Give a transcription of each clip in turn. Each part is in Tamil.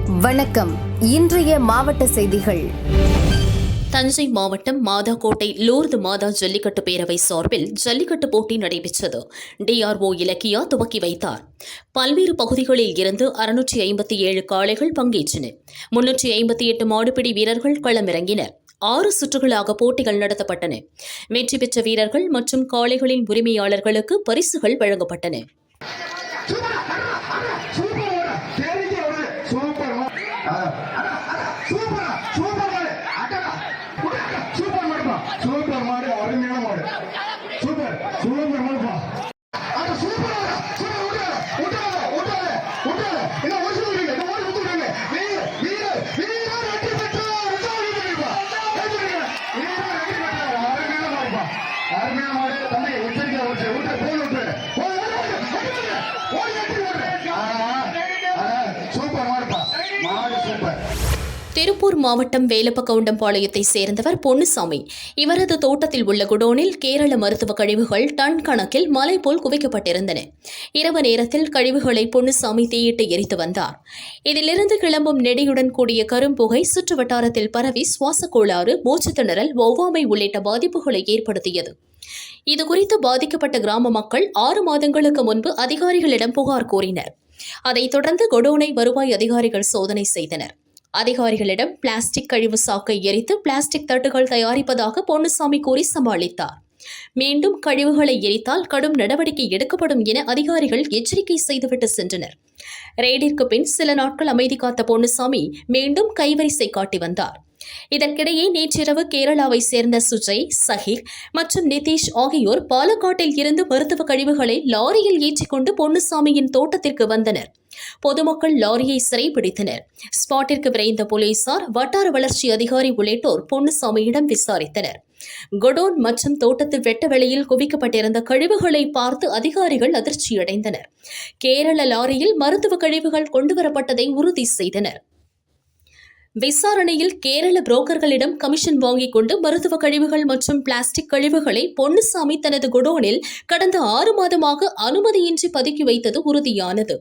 வணக்கம். இன்றைய மாவட்ட செய்திகள். தஞ்சை மாவட்டம் மாதாக்கோட்டை லூர்து மாதா ஜல்லிக்கட்டு பேரவை சார்பில் ஜல்லிக்கட்டு போட்டி நடைபெற்றது. டிஆர்ஓ இலக்கியா துவக்கி வைத்தார். பல்வேறு பகுதிகளில் இருந்து 657 காளைகள் பங்கேற்றன. 358 மாடுபிடி வீரர்கள் களமிறங்கினர். 6 சுற்றுகளாக போட்டிகள் நடத்தப்பட்டன. வெற்றி பெற்ற வீரர்கள் மற்றும் காளைகளின் உரிமையாளர்களுக்கு பரிசுகள் வழங்கப்பட்டன. திருப்பூர் மாவட்டம் வேலப்பகவுண்டம்பாளையத்தை சேர்ந்தவர் பொன்னுசாமி. இவரது தோட்டத்தில் உள்ள குடோனில் கேரள மருத்துவ கழிவுகள் டன் கணக்கில் மலை போல் குவிக்கப்பட்டிருந்தன. இரவு நேரத்தில் கழிவுகளை பொன்னுசாமி தீயிட்டு எரித்து வந்தார். இதிலிருந்து கிளம்பும் நெடியுடன் கூடிய கரும்புகை சுற்று வட்டாரத்தில் பரவி சுவாச கோளாறு, மூச்சுத்திணறல், ஒவ்வாமை உள்ளிட்ட பாதிப்புகளை ஏற்படுத்தியது. இதுகுறித்து பாதிக்கப்பட்ட கிராம மக்கள் 6 மாதங்களுக்கு முன்பு அதிகாரிகளிடம் புகார் கூறினர். அதைத் தொடர்ந்து குடோனை வருவாய் அதிகாரிகள் சோதனை செய்தனர். அதிகாரிகளிடம் பிளாஸ்டிக் கழிவு சாக்கை எரித்து பிளாஸ்டிக் தட்டுகள் தயாரிப்பதாக பொன்னுசாமி கூறி சமாளித்தார். மீண்டும் கழிவுகளை எரித்தால் கடும் நடவடிக்கை எடுக்கப்படும் என அதிகாரிகள் எச்சரிக்கை செய்துவிட்டு சென்றனர். ரெய்டிற்கு பின் சில நாட்கள் அமைதி காத்த பொன்னுசாமி மீண்டும் கைவரிசை காட்டி வந்தார். இதற்கிடையே நேற்றிரவு கேரளாவை சேர்ந்த சுஜய், சஹீர் மற்றும் நிதிஷ் ஆகியோர் பாலக்காட்டில் இருந்து மருத்துவ கழிவுகளை லாரியில் ஏற்றிக்கொண்டு பொன்னுசாமியின் தோட்டத்திற்கு வந்தனர். பொதுமக்கள் லாரியை சிறைபிடித்தனர். ஸ்பாட்டிற்கு விரைந்த போலீசார், வட்டார வளர்ச்சி அதிகாரி உள்ளிட்டோர் பொன்னுசாமியிடம் விசாரித்தனர். குடோன் மற்றும் தோட்டத்தில் வெட்ட வெளியில் குவிக்கப்பட்டிருந்த கழிவுகளை பார்த்து அதிகாரிகள் அதிர்ச்சியடைந்தனர். கேரள லாரியில் மருத்துவ கழிவுகள் கொண்டுவரப்பட்டதை உறுதி செய்தனர். விசாரணையில் கேரள புரோக்கர்களிடம் கமிஷன் வாங்கிக் கொண்டு மருத்துவ கழிவுகள் மற்றும் பிளாஸ்டிக் கழிவுகளை பொன்னுசாமி தனது குடோனில் கடந்த 6 மாதமாக அனுமதியின்றி பதுக்கி வைத்தது உறுதியானது.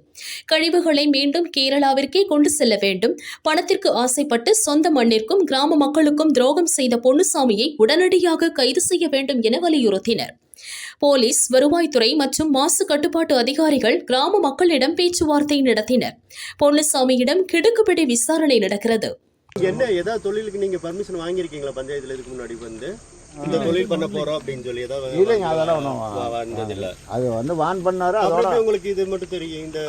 கழிவுகளை மீண்டும் கேரளாவிற்கே கொண்டு செல்ல வேண்டும். பணத்திற்கு ஆசைப்பட்டு சொந்த மண்ணிற்கும் கிராம மக்களுக்கும் துரோகம் செய்த பொன்னுசாமியை உடனடியாக கைது செய்ய வேண்டும் என வலியுறுத்தினர். போலீஸ், வருவாய்த்துறை மற்றும் மாசு கட்டுப்பாட்டு அதிகாரிகள் கிராம மக்களிடம் பேச்சுவார்த்தை நடத்தினர். பொன்னுசாமியிடம் கிடுக்குப்பிடி விசாரணை நடக்கிறது. என்ன ஏதாவது தொழிலுக்கு நீங்க பர்மிஷன் வாங்கியிருக்கீங்களா பஞ்சாயத்துல? இதுக்கு முன்னாடி வந்து இந்த தொழில் பண்ண போறோம் அப்படின்னு சொல்லி ஏதாவது? இல்லைங்க, அதெல்லாம் ஒன்றும் இல்ல. அது வந்து வான் பண்ணாரு. அதோட உங்களுக்கு இது மட்டும் தெரியும், இந்த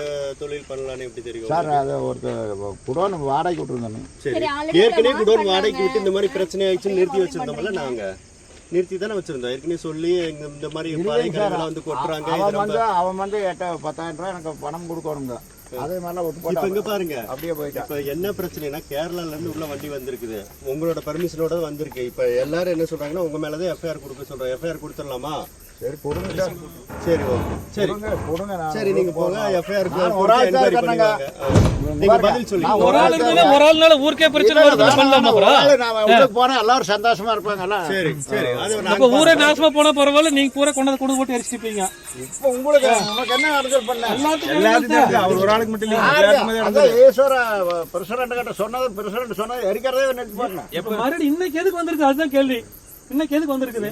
தொழில் பண்ணலான்னு எப்படி தெரியும் சார்? அதை ஒருத்தர் குடோன் வாடகைக்கு விட்டுருந்தோம். சரி, ஏற்கனவே குடோன் வாடகைக்கு விட்டு இந்த மாதிரி பிரச்சனை ஆயிடுச்சுன்னு நிறுத்தி வச்சிருந்தோம்ல. நாங்க நிறுத்தி தானே வச்சிருந்தோம். ஏற்கனவே சொல்லி இந்த மாதிரி வந்து கொட்டுறாங்க. அவன் வந்து 10,000 ரூபாய் எனக்கு பணம் கொடுக்கணுங்க. அதே மாதிரிலாம் இப்ப இங்க பாருங்க, அப்படியே போயிட்டு. இப்ப என்ன பிரச்சனைனா, கேரளால இருந்து உள்ள வண்டி வந்திருக்குது, உங்களோட பர்மிஷனோட வந்திருக்கு. இப்ப எல்லாரும் என்ன சொல்றாங்கன்னா, உங்க மேலதான் எஃப்ஐஆர் கொடுக்க சொல்றோம். எஃப்ஐஆர் கொடுத்துடலாமா? சரி, கொடுங்க. சரி, ஓகே, சரி கொடுங்க. சரி, நீங்க போங்க. எஃப்ஐஆர் நீங்க பதில் சொல்லி ஒரு ஆளுனால ஊருக்கே பிரச்சனை வருது. போனா எல்லாரும் சந்தோஷமா இருப்பாங்க. சரி சரி, அப்ப ஊரே நாசமா போனா பரவாயில்ல, நீங்க பூரா கொண்டு போட்டு எரிச்சிருப்பீங்க. இப்ப உங்களுக்கு என்ன அரசியல் பண்ண எல்லாத்துக்கும் ஒரு ஆளுக்கு மட்டும் இல்ல. ஈஸ்வர பிரசிடண்ட் கிட்ட சொன்னது, பிரசிடண்ட் சொன்னது எரிக்கிறதே நினைச்சு பாருங்க. இப்ப மறுபடியும் இன்னைக்கு எதுக்கு வந்திருக்கு? அதுதான் கேள்வி. இன்னைக்கு எதுக்கு வந்திருக்குது?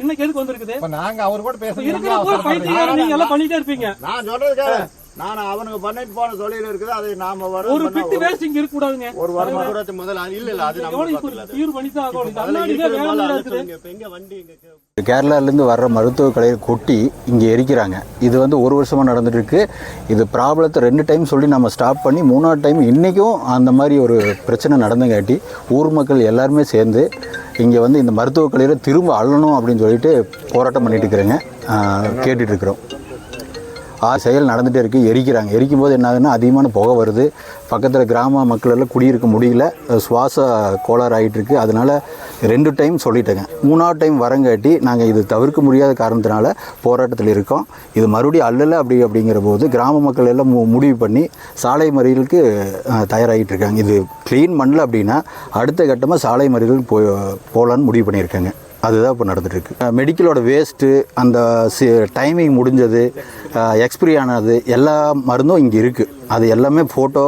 இன்னைக்கு எதுக்கு வந்திருக்குது? நாங்க அவர் கூட பேசுறோம். நீங்க எல்லாம் பண்ணிட்டே இருப்பீங்க. நான் சொல்றதுக்காக நான் அவனுக்கு பண்ணிட்டு போன தொழில் இருக்குது. அதை நாம ஒரு பிட்டு வேஸ்ட் இங்க இருக்க கூடாதுங்க. ஒரு வாரம் முதல்ல இல்ல அது தீர்வு பண்ணிதான் கேரளாலேருந்து வர்ற மருத்துவ கலையை கொட்டி இங்கே எரிக்கிறாங்க. இது வந்து 1 வருஷமாக நடந்துட்டு இருக்கு. இது ப்ராப்ளத்தை 2 டைம் சொல்லி நம்ம ஸ்டாப் பண்ணி 3ஆவது டைம் இன்றைக்கும் அந்த மாதிரி ஒரு பிரச்சனை நடந்தங்காட்டி ஊர் மக்கள் எல்லாருமே சேர்ந்து இங்கே வந்து இந்த மருத்துவ கலையில் திரும்ப அள்ளணும் அப்படின்னு சொல்லிட்டு போராட்டம் பண்ணிட்டு இருக்கிறேங்க, கேட்டுட்ருக்குறோம். செயல் நடந்துகிட்டே இருக்குது. எரிக்கிறாங்க. எரிக்கும் போது என்ன ஆகுதுன்னா, அதிகமான புகை வருது. பக்கத்தில் கிராம மக்கள் எல்லாம் குடியிருக்க முடியல, சுவாச கோளாறு ஆகிட்டுருக்கு. அதனால் 2 டைம் சொல்லிட்டேங்க. 3ஆவது டைம் வரங்காட்டி நாங்கள் இது தவிர்க்க முடியாத காரணத்தினால போராட்டத்தில் இருக்கோம். இது மறுபடியும் அல்லலை அப்படிங்கிற போது கிராம மக்கள் எல்லாம் முடிவு பண்ணி சாலை மறியலுக்கு தயாராகிட்டு இருக்காங்க. இது க்ளீன் பண்ணல அப்படின்னா அடுத்த கட்டமாக சாலை மறியலுக்கு போகலான்னு முடிவு பண்ணியிருக்காங்க. அதுதான் இப்போ நடந்துகிட்ருக்கு. மெடிக்கலோட வேஸ்ட்டு, அந்த டைமிங் முடிஞ்சது, எக்ஸ்பிரி ஆனது எல்லா மருந்தும் இங்கே இருக்குது. அது எல்லாமே ஃபோட்டோ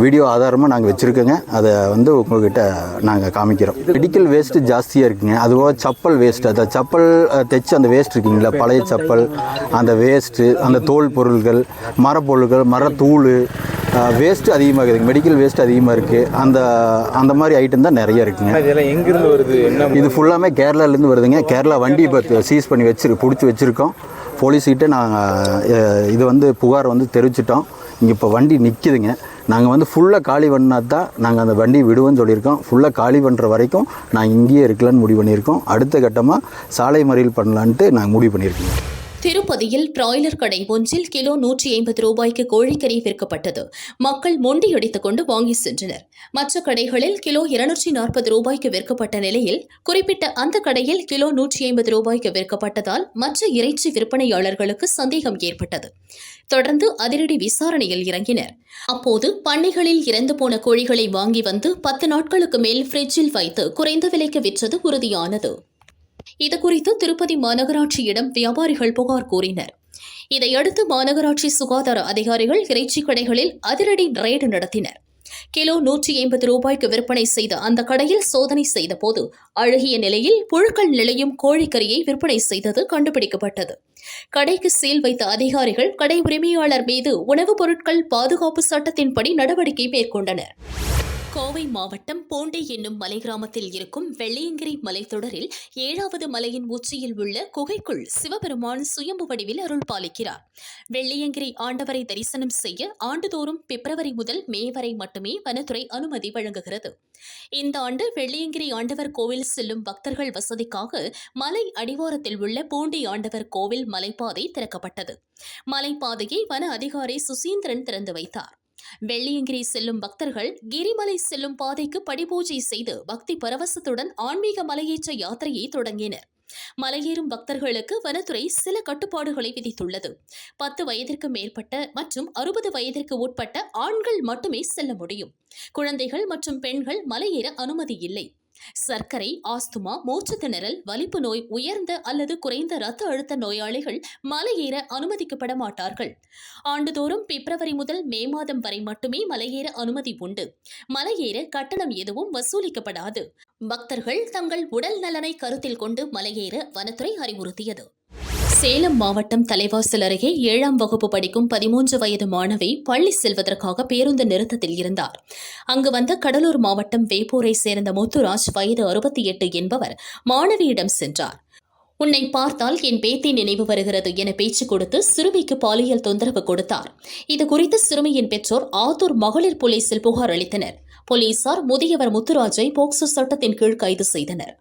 வீடியோ ஆதாரமாக நாங்கள் வச்சுருக்கோங்க. அதை வந்து உங்கள்கிட்ட நாங்கள் காமிக்கிறோம். மெடிக்கல் வேஸ்ட்டு ஜாஸ்தியாக இருக்குங்க. அதுபோக சப்பல் வேஸ்ட்டு, அந்த சப்பல் தைச்சு அந்த வேஸ்ட் இருக்குங்களா, பழைய சப்பல், அந்த வேஸ்ட்டு, அந்த தோல் பொருள்கள், மரப்பொருள்கள், மரத்தூள் வேஸ்ட்டு அதிகமாக இருக்குதுங்க. மெடிக்கல் வேஸ்ட் அதிகமாக இருக்குது. அந்த மாதிரி ஐட்டம் தான் நிறைய இருக்குங்க. இதெல்லாம் எங்கேருந்து வருது? என்ன இது ஃபுல்லாமே கேரளாலேருந்து வருதுங்க. கேரளா வண்டி இப்போ சீஸ் பண்ணி பிடிச்சி வச்சுருக்கோம். போலீஸ்கிட்ட நாங்கள் இது வந்து புகார் வந்து தெரிவிச்சிட்டோம். இங்கே இப்போ வண்டி நிற்கிதுங்க. நாங்கள் வந்து ஃபுல்லாக காலி பண்ணால் தான் நாங்கள் அந்த வண்டி விடுவோன்னு சொல்லியிருக்கோம். ஃபுல்லாக காலி பண்ணுற வரைக்கும் நாங்கள் இங்கேயே இருக்கலான்னு முடிவு பண்ணியிருக்கோம். அடுத்த கட்டமாக சாலை மறியல் பண்ணலான்ட்டு நாங்கள் முடிவு பண்ணியிருக்கோம். திருப்பதியில் பிராய்லர் கடை ஒன்றில் கிலோ 150 ரூபாய்க்கு கோழிக்கறி விற்கப்பட்டது. மக்கள் மொண்டியடித்துக் கொண்டு வாங்கி சென்றனர். மற்ற கடைகளில் கிலோ 240 ரூபாய்க்கு விற்கப்பட்ட நிலையில் குறிப்பிட்ட அந்த கடையில் கிலோ 150 ரூபாய்க்கு விற்கப்பட்டதால் மற்ற இறைச்சி விற்பனையாளர்களுக்கு சந்தேகம் ஏற்பட்டது. தொடர்ந்து அதிரடி விசாரணையில் இறங்கினர். அப்போது பண்ணைகளில் இறந்து போன கோழிகளை வாங்கி வந்து 10 நாட்களுக்கு மேல் ஃப்ரிட்ஜில் வைத்து குறைந்த விலைக்கு விற்றது உறுதியானது. இதுகுறித்து திருப்பதி மாநகராட்சியிடம் வியாபாரிகள் புகார் கூறினர். இதையடுத்து மாநகராட்சி சுகாதார அதிகாரிகள் இறைச்சி கடைகளில் அதிரடி ரெய்டு நடத்தினர். கிலோ 180 ரூபாய்க்கு விற்பனை செய்த அந்த கடையில் சோதனை செய்தபோது அழுகிய நிலையில் புழுக்கள் நிலையும் கோழிக்கறியை விற்பனை செய்தது கண்டுபிடிக்கப்பட்டது. கடைக்கு சீல் வைத்த அதிகாரிகள் கடை உரிமையாளர் மீது உணவுப் பொருட்கள் பாதுகாப்பு சட்டத்தின்படி நடவடிக்கை மேற்கொண்டனர். கோவை மாவட்டம் போண்டை என்னும் மலை கிராமத்தில் இருக்கும் வெள்ளியங்கிரி மலைத்தொடரில் 7வது மலையின் உச்சியில் உள்ள குகைக்குள் சிவபெருமான் சுயம்பு வடிவில் அருள் பாலிக்கிறார். வெள்ளியங்கிரி ஆண்டவரை தரிசனம் செய்ய ஆண்டுதோறும் பிப்ரவரி முதல் மே வரை மட்டுமே வனத்துறை அனுமதி வழங்குகிறது. இந்த ஆண்டு வெள்ளியங்கிரி ஆண்டவர் கோவில் செல்லும் பக்தர்கள் வசதிக்காக மலை அடிவாரத்தில் உள்ள பூண்டி ஆண்டவர் கோவில் மலைப்பாதை திறக்கப்பட்டது. மலைப்பாதையை வன அதிகாரி சுசீந்திரன் திறந்து வைத்தார். வெள்ளியங்கிரி செல்லும் பக்தர்கள் கிரிமலை செல்லும் பாதைக்கு படிபூஜை செய்து பக்தி பரவசத்துடன் ஆன்மீக மலையேற்ற யாத்திரையை தொடங்கினர். மலையேறும் பக்தர்களுக்கு வனத்துறை சில கட்டுப்பாடுகளை விதித்துள்ளது. 10 வயதிற்கு மேற்பட்ட மற்றும் 60 வயதிற்கு உட்பட்ட ஆண்கள் மட்டுமே செல்ல முடியும். குழந்தைகள் மற்றும் பெண்கள் மலையேற அனுமதி இல்லை. சர்க்கரை, ஆஸ்துமா, மூச்சு திணறல், வலிப்பு நோய், உயர்ந்த அல்லது குறைந்த இரத்த அழுத்த நோயாளிகள் மலையேற அனுமதிக்கப்பட மாட்டார்கள். ஆண்டுதோறும் பிப்ரவரி முதல் மே மாதம் வரை மட்டுமே மலையேற அனுமதி உண்டு. மலையேற கட்டணம் எதுவும் வசூலிக்கப்படாது. பக்தர்கள் தங்கள் உடல் நலனை கருத்தில் கொண்டு மலையேற வனத்துறை அறிவுறுத்தியது. சேலம் மாவட்டம் தலைவாசல் அருகே 7ஆம் வகுப்பு படிக்கும் 13 வயது மாணவி பள்ளி செல்வதற்காக பேருந்து நிறுத்தத்தில் இருந்தார். அங்கு வந்த கடலூர் மாவட்டம் வேப்பூரை சேர்ந்த முத்துராஜ் வயது 68 என்பவர் மாணவியிடம் சென்றார். உன்னை பார்த்தால் என் பேத்தி நினைவு வருகிறது என பேச்சு கொடுத்து சிறுமிக்கு பாலியல் தொந்தரவு கொடுத்தார். இதுகுறித்து சிறுமியின் பெற்றோர் ஆத்தூர் மகளிர் போலீசில் புகார் அளித்தனர். போலீசார் முதியவர் முத்துராஜை போக்சோ சட்டத்தின் கீழ் கைது செய்தனர்.